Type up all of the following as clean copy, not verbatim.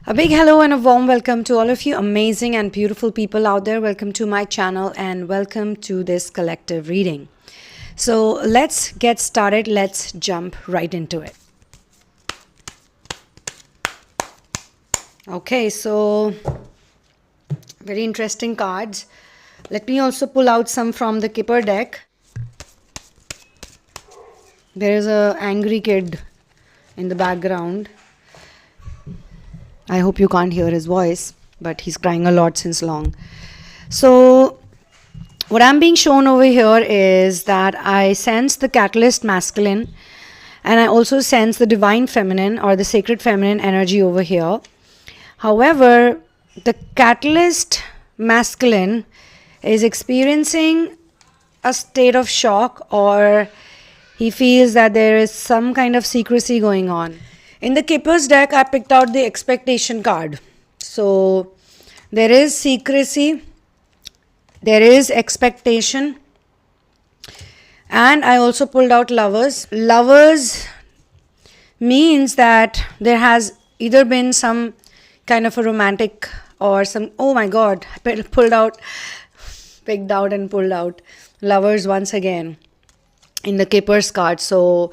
A big hello and a warm welcome to all of you amazing and beautiful people out there. Welcome to my channel and welcome to this collective reading. So let's get started. Let's jump right into it. Okay, so very interesting cards. Let me also pull out some from the Kipper deck. There is an angry kid in the background. I hope you can't hear his voice, but he's crying a lot since long. So what I'm being shown over here is that I sense the catalyst masculine and I also sense the divine feminine or the sacred feminine energy over here. However, the catalyst masculine is experiencing a state of shock, or he feels that there is some kind of secrecy going on. In the Kipper's deck, I picked out the expectation card. So there is secrecy, there is expectation, and I also pulled out lovers. Lovers means that there has either been some kind of a romantic or some, oh my god, picked out and pulled out lovers once again in the Kipper's card. So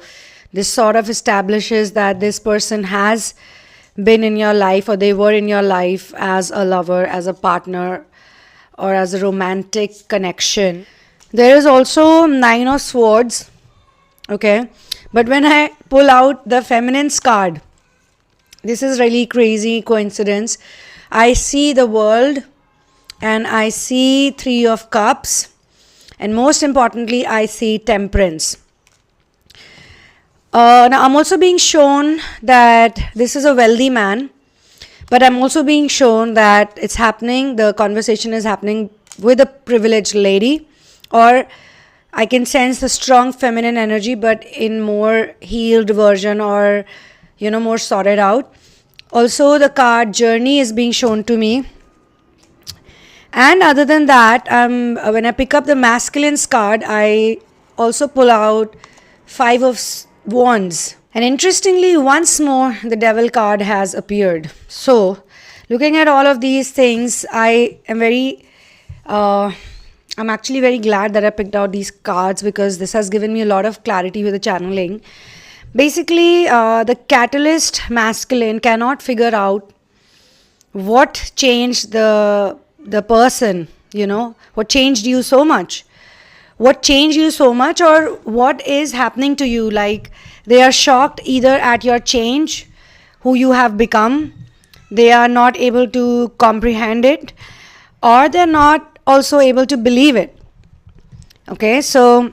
this sort of establishes that this person has been in your life, or they were in your life as a lover, as a partner, or as a romantic connection. There is also Nine of Swords, okay? But when I pull out the feminine's card, this is really crazy coincidence. I see the World and I see Three of Cups, and most importantly, I see Temperance. Now I'm also being shown that this is a wealthy man, but I'm also being shown that it's happening, the conversation is happening with a privileged lady, or I can sense the strong feminine energy, but in more healed version, or more sorted out. Also the card Journey is being shown to me. And other than that, when I pick up the masculine's card, I also pull out Five of Wands, and interestingly, once more the Devil card has appeared. So looking at all of these things, I'm actually very glad that I picked out these cards, because this has given me a lot of clarity with the channeling. Basically, the catalyst masculine cannot figure out what changed the person, what changed you so much. What changed you so much, or what is happening to you? Like, they are shocked either at your change, who you have become. They are not able to comprehend it, or they're not also able to believe it. Okay, so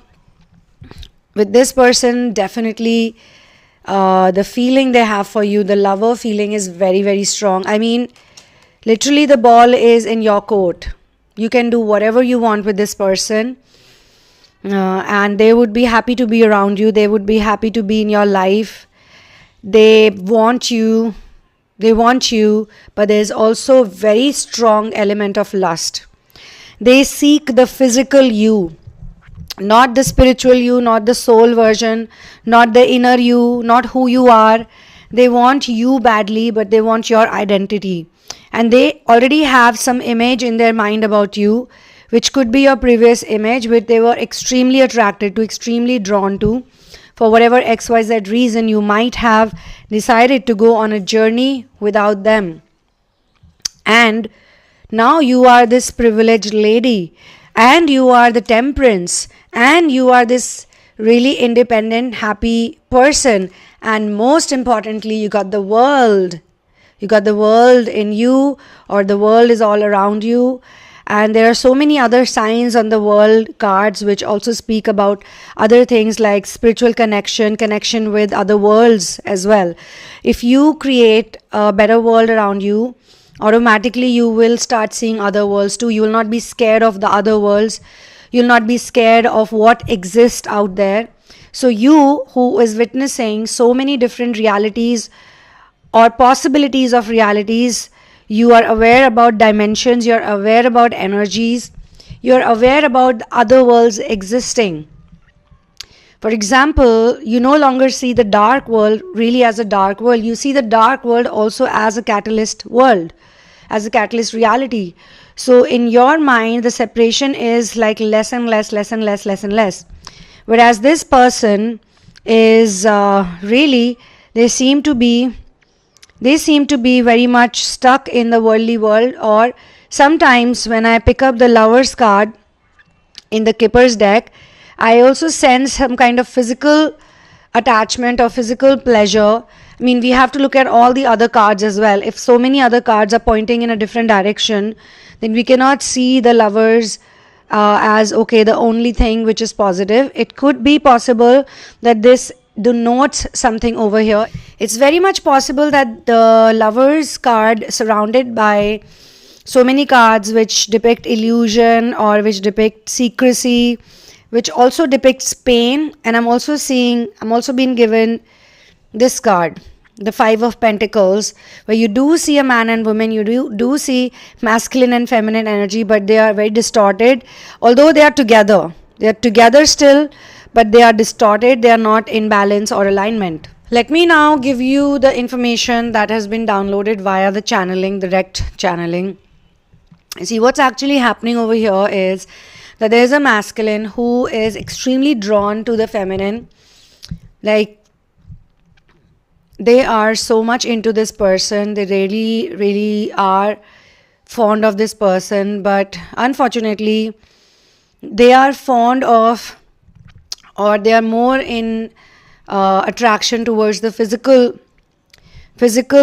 with this person, definitely the feeling they have for you, the lover feeling, is very, very strong. I mean, literally the ball is in your court. You can do whatever you want with this person. And they would be happy to be around you. They would be happy to be in your life. They want you, but there's also a very strong element of lust. They seek the physical you, not the spiritual you, not the soul version, not the inner you, not who you are. They want you badly, but they want your identity. And they already have some image in their mind about you, which could be your previous image, which they were extremely attracted to, extremely drawn to. For whatever XYZ reason, you might have decided to go on a journey without them. And now you are this privileged lady, and you are the Temperance, and you are this really independent, happy person. And most importantly, you got the World. You got the World in you, or the world is all around you. And there are so many other signs on the World cards which also speak about other things like spiritual connection with other worlds as well. If you create a better world around you, automatically you will start seeing other worlds too. You will not be scared of the other worlds. You'll not be scared of what exists out there. So you, who is witnessing so many different realities or possibilities of realities, you are aware about dimensions, you're aware about energies, you're aware about other worlds existing. For example, you no longer see the dark world really as a dark world. You see the dark world also as a catalyst world, as a catalyst reality. So in your mind, the separation is like less and less, less and less, less and less. Whereas this person is really, they seem to be very much stuck in the worldly world. Or sometimes when I pick up the Lover's card in the Kipper's deck, I also sense some kind of physical attachment or physical pleasure. I mean, we have to look at all the other cards as well. If so many other cards are pointing in a different direction, then we cannot see the Lovers as, okay, the only thing which is positive. It could be possible that this denotes something over here. It's very much possible that the Lovers card, surrounded by so many cards which depict illusion or which depict secrecy, which also depicts pain. And I'm also being given this card, the Five of Pentacles, where you do see a man and woman, you do see masculine and feminine energy, but they are very distorted. Although they are together still, but they are distorted, they are not in balance or alignment. Let me now give you the information that has been downloaded via the channeling, direct channeling. See, what's actually happening over here is that there is a masculine who is extremely drawn to the feminine. Like, they are so much into this person. They really, really are fond of this person. But unfortunately, they are fond of, or they are more in attraction towards the physical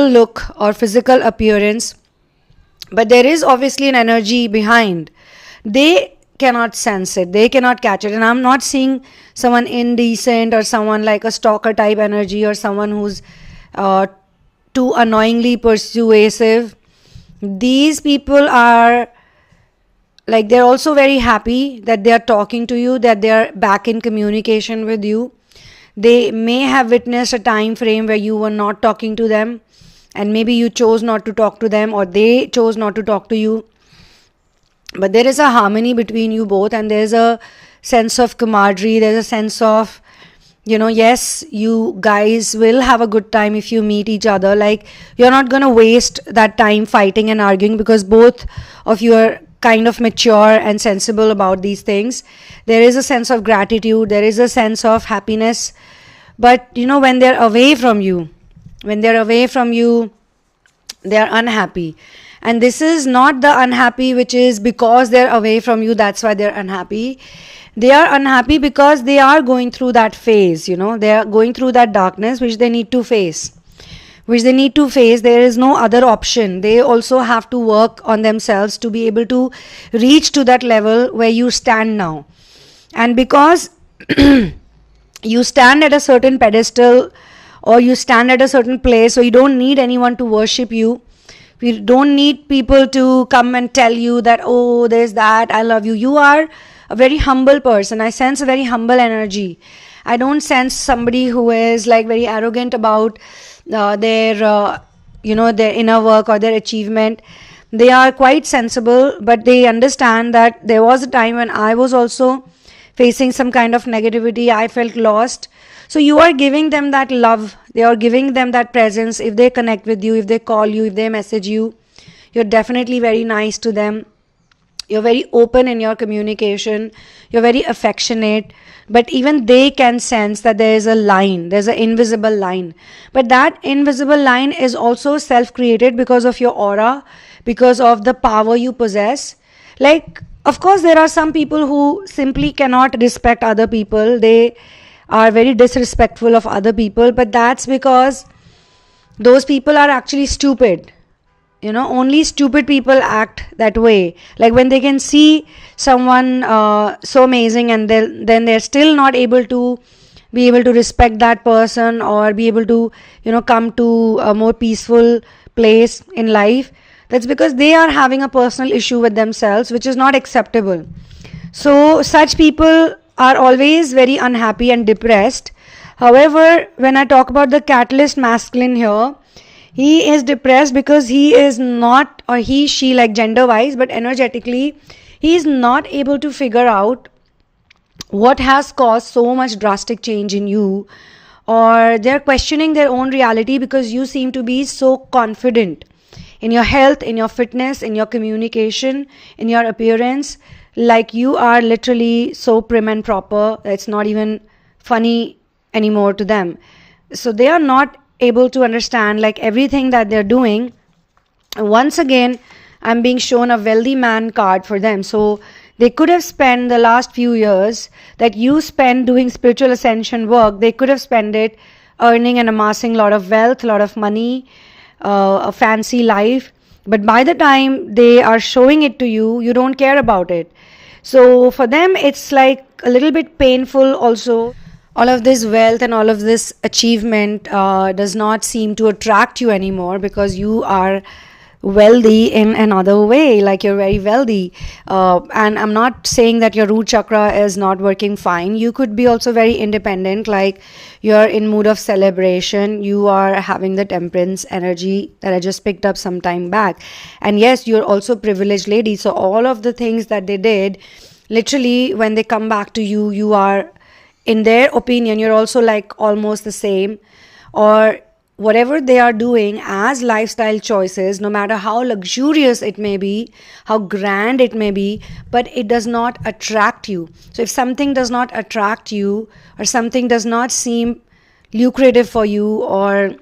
look or physical appearance. But there is obviously an energy behind. They cannot sense it, they cannot catch it. And I'm not seeing someone indecent or someone like a stalker type energy or someone who's too annoyingly persuasive. These people are like, they're also very happy that they are talking to you, that they are back in communication with you. They may have witnessed a time frame where you were not talking to them, and maybe you chose not to talk to them, or they chose not to talk to you. But there is a harmony between you both, and there's a sense of camaraderie, there's a sense of, yes, you guys will have a good time if you meet each other. Like, you're not going to waste that time fighting and arguing, because both of you are kind of mature and sensible about these things. There is a sense of gratitude, there is a sense of happiness. But when they're away from you, they are unhappy. And this is not the unhappy which is because they're away from you, that's why they're unhappy. They are unhappy because they are going through that phase, they are going through that darkness which they need to face. There is no other option. They also have to work on themselves to be able to reach to that level where you stand now. And because you stand at a certain pedestal, or you stand at a certain place, so you don't need anyone to worship you. You don't need people to come and tell you that, oh, there's that, I love you. You are a very humble person. I sense a very humble energy. I don't sense somebody who is like very arrogant about their inner work or their achievement. They are quite sensible, but they understand that there was a time when I was also facing some kind of negativity. I felt lost. So you are giving them that love. They are giving them that presence. If they connect with you, if they call you, if they message you, you're definitely very nice to them. You're very open in your communication. You're very affectionate. But even they can sense that there is a line. There's an invisible line. But that invisible line is also self-created because of your aura, because of the power you possess. Like, of course, there are some people who simply cannot respect other people. They are very disrespectful of other people, but that's because those people are actually stupid. Only stupid people act that way. Like, when they can see someone so amazing, and then they're still not able to respect that person, or be able to come to a more peaceful place in life, that's because they are having a personal issue with themselves, which is not acceptable. So such people are always very unhappy and depressed. However, when I talk about the catalyst masculine here, he is depressed because he is not, or she, like gender wise, but energetically, he is not able to figure out what has caused so much drastic change in you, or they're questioning their own reality because you seem to be so confident in your health, in your fitness, in your communication, in your appearance. Like you are literally so prim and proper, it's not even funny anymore to them. So they are not able to understand like everything that they're doing. Once again, I'm being shown a wealthy man card for them. So they could have spent the last few years that you spend doing spiritual ascension work, they could have spent it earning and amassing a lot of wealth, a lot of money, a fancy life. But by the time they are showing it to you, you don't care about it. So for them, it's like a little bit painful also. All of this wealth and all of this achievement does not seem to attract you anymore because you are wealthy in another way, like you're very wealthy. And I'm not saying that your root chakra is not working fine. You could be also very independent, like you're in mood of celebration, you are having the temperance energy that I just picked up some time back. And yes, you're also privileged lady, so all of the things that they did, literally when they come back to you, you are, in their opinion, you're also like almost the same. Or whatever they are doing as lifestyle choices, no matter how luxurious it may be, how grand it may be, but it does not attract you. So if something does not attract you, or something does not seem lucrative for you, or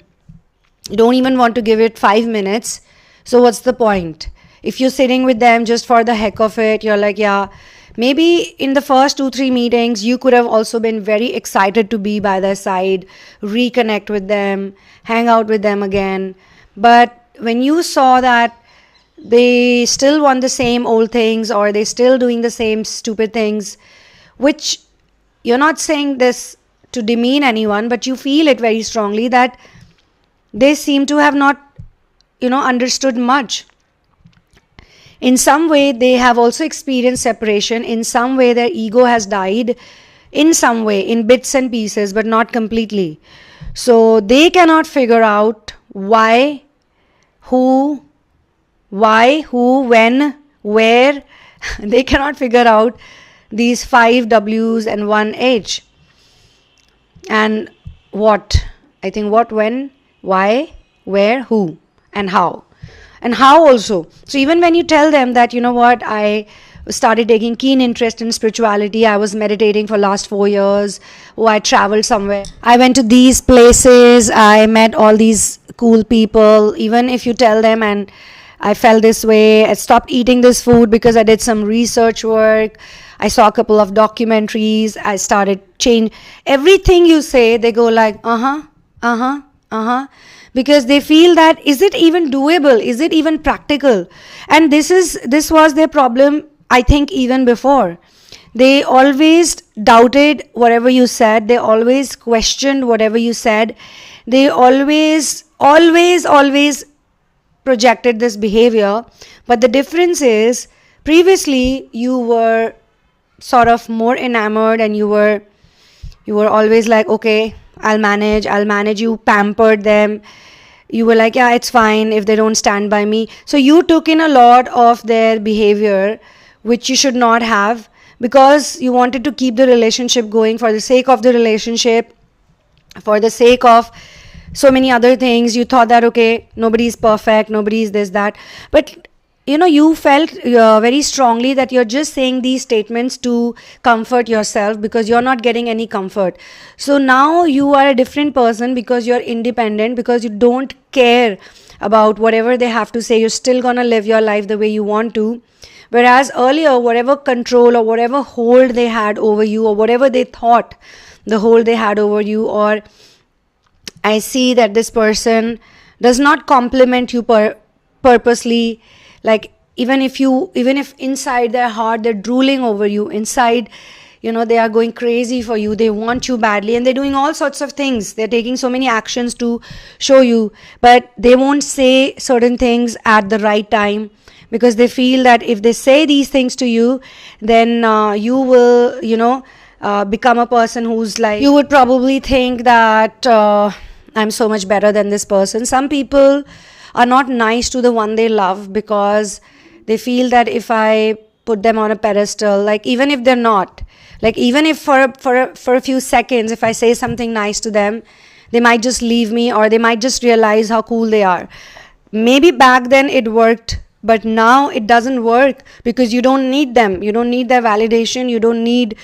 you don't even want to give it 5 minutes, so what's the point? If you're sitting with them just for the heck of it, you're like, yeah, maybe in the first 2-3 meetings, you could have also been very excited to be by their side, reconnect with them, hang out with them again. But when you saw that they still want the same old things, or they still doing the same stupid things, which you're not saying this to demean anyone, but you feel it very strongly that they seem to have not, understood much. In some way, they have also experienced separation. In some way, their ego has died. In some way, in bits and pieces, but not completely. So they cannot figure out why, who, when, where. They cannot figure out these 5 W's and 1 H. And what? I think what, when, why, where, who, and how. And how also. So even when you tell them that, you know what, I started taking keen interest in spirituality, I was meditating for last 4 years, I traveled somewhere, I went to these places, I met all these cool people. Even if you tell them, and I felt this way, I stopped eating this food because I did some research work, I saw a couple of documentaries, I started change, everything you say, they go like, because they feel that, is it even doable? Is it even practical? And this was their problem, I think, even before. They always doubted whatever you said. They always questioned whatever you said. They always projected this behavior. But the difference is, previously you were sort of more enamored, and you were always like, okay, I'll manage. You pampered them. You were like, yeah, it's fine if they don't stand by me. So you took in a lot of their behavior, which you should not have, because you wanted to keep the relationship going for the sake of the relationship, for the sake of so many other things. You thought that, okay, nobody's perfect, nobody's this, that. But you felt very strongly that you're just saying these statements to comfort yourself, because you're not getting any comfort. So now you are a different person, because you're independent, because you don't care about whatever they have to say. You're still gonna live your life the way you want to. Whereas earlier, whatever control or whatever hold they had over you, or whatever they thought the hold they had over you, or I see that this person does not compliment you purposely. Like even if inside their heart they're drooling over you, inside they are going crazy for you, they want you badly, and they're doing all sorts of things, they're taking so many actions to show you, but they won't say certain things at the right time, because they feel that if they say these things to you, then you will become a person who's like, you would probably think that I'm so much better than this person. Some people are not nice to the one they love, because they feel that if I put them on a pedestal. Like, even if they're not, like, even if for a few seconds, if I say something nice to them, they might just leave me, or they might just realize how cool they are. Maybe back then it worked, but now it doesn't work, because you don't need them. You don't need their validation. You don't need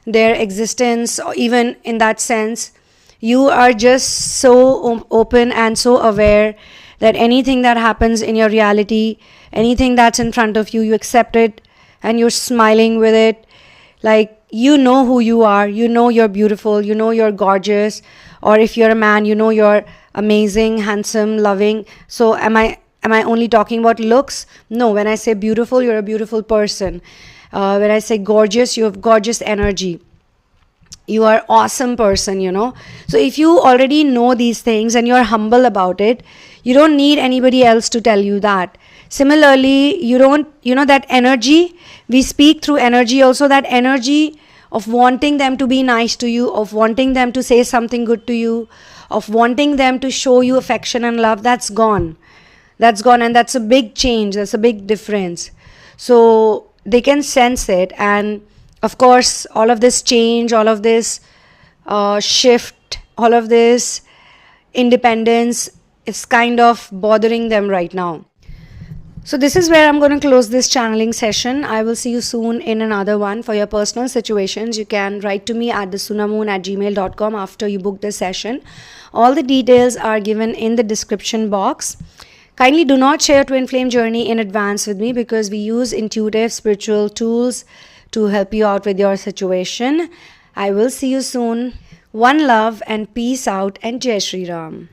their existence, or even in that sense. You are just so open and so aware that anything that happens in your reality, anything that's in front of you, you accept it and you're smiling with it. Like, you know who you are. You know you're beautiful. You know you're gorgeous. Or if you're a man, you know you're amazing, handsome, loving. So am I only talking about looks? No, when I say beautiful, you're a beautiful person. When I say gorgeous, you have gorgeous energy. You are an awesome person, you know. So if you already know these things and you're humble about it, you don't need anybody else to tell you that. Similarly, you don't, that energy, we speak through energy also, that energy of wanting them to be nice to you, of wanting them to say something good to you, of wanting them to show you affection and love, that's gone. That's gone, and that's a big change. That's a big difference. So they can sense it, and of course, all of this change, all of this shift, all of this independence is kind of bothering them right now. So this is where I'm going to close this channeling session. I will see you soon in another one. For your personal situations, you can write to me at thesunamoon@gmail.com after you book this session. All the details are given in the description box. Kindly do not share Twin Flame journey in advance with me, because we use intuitive spiritual tools to help you out with your situation. I will see you soon. One love and peace out, and Jai Shri Ram.